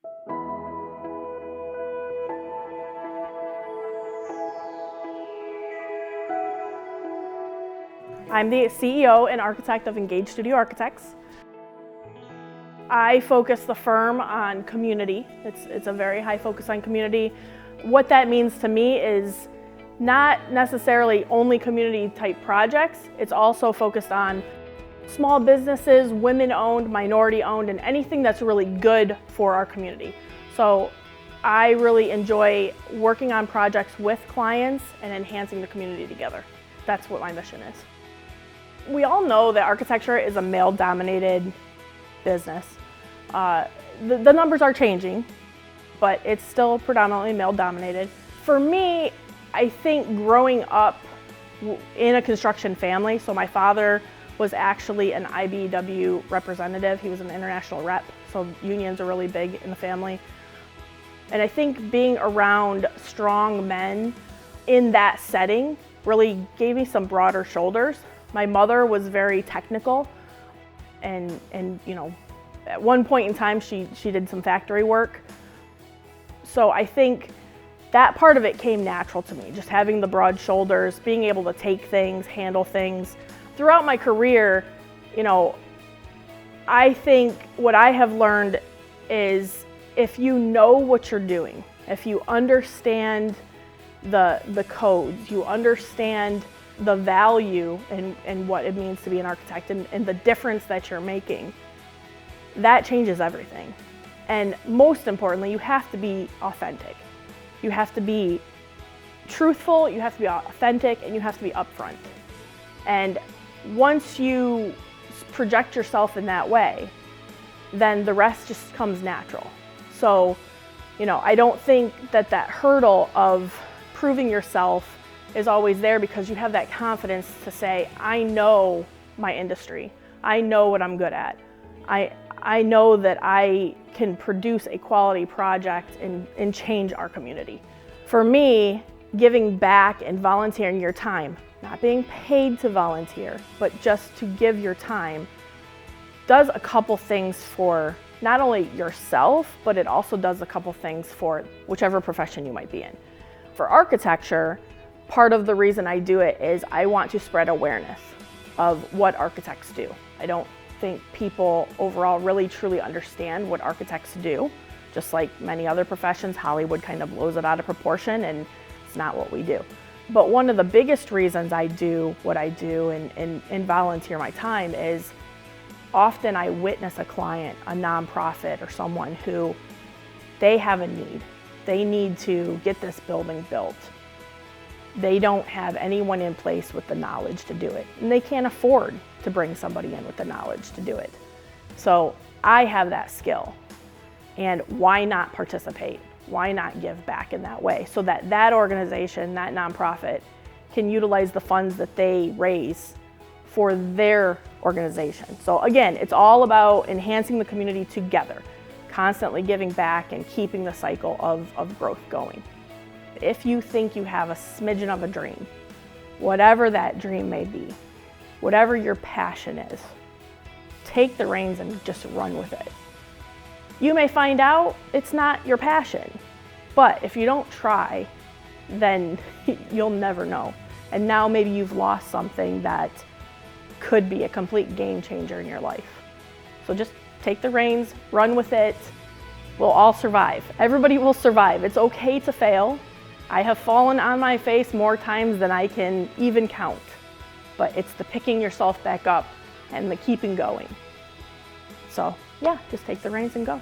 I'm the CEO and architect of Engage Studio Architects. I focus the firm on community. It's a very high focus on community. What that means to me is not necessarily only community type projects. It's also focused on small businesses, women-owned, minority-owned, and anything that's really good for our community. So I really enjoy working on projects with clients and enhancing the community together. That's what my mission is. We all know that architecture is a male-dominated business. The numbers are changing, but it's still predominantly male-dominated. For me, I think growing up in a construction family, so my father was actually an IBEW representative. He was an international rep, so unions are really big in the family. And I think being around strong men in that setting really gave me some broader shoulders. My mother was very technical, and you know, at one point in time she did some factory work. So I think that part of it came natural to me, just having the broad shoulders, being able to take things, handle things. Throughout my career, you know, I think what I have learned is if you know what you're doing, if you understand the codes, you understand the value and what it means to be an architect and the difference that you're making, that changes everything. And most importantly, you have to be authentic. You have to be truthful, you have to be authentic, and you have to be upfront. And once you project yourself in that way, then the rest just comes natural. So, you know, I don't think that hurdle of proving yourself is always there, because you have that confidence to say, I know my industry. I know what I'm good at. I know that I can produce a quality project and change our community. For me, giving back and volunteering your time, not being paid to volunteer, but just to give your time, does a couple things for not only yourself, but it also does a couple things for whichever profession you might be in. For architecture, part of the reason I do it is I want to spread awareness of what architects do. I don't think people overall really truly understand what architects do. Just like many other professions, Hollywood kind of blows it out of proportion, and it's not what we do. But one of the biggest reasons I do what I do and volunteer my time is often I witness a client, a nonprofit, or someone who they have a need. They need to get this building built. They don't have anyone in place with the knowledge to do it, and they can't afford to bring somebody in with the knowledge to do it. So I have that skill, and why not participate? Why not give back in that way so that that organization, that nonprofit, can utilize the funds that they raise for their organization? So again, it's all about enhancing the community together, constantly giving back and keeping the cycle of growth going. If you think you have a smidgen of a dream, whatever that dream may be, whatever your passion is, take the reins and just run with it. You may find out it's not your passion, but if you don't try, then you'll never know. And now maybe you've lost something that could be a complete game changer in your life. So just take the reins, run with it. We'll all survive. Everybody will survive. It's okay to fail. I have fallen on my face more times than I can even count, but it's the picking yourself back up and the keeping going. So yeah, just take the reins and go.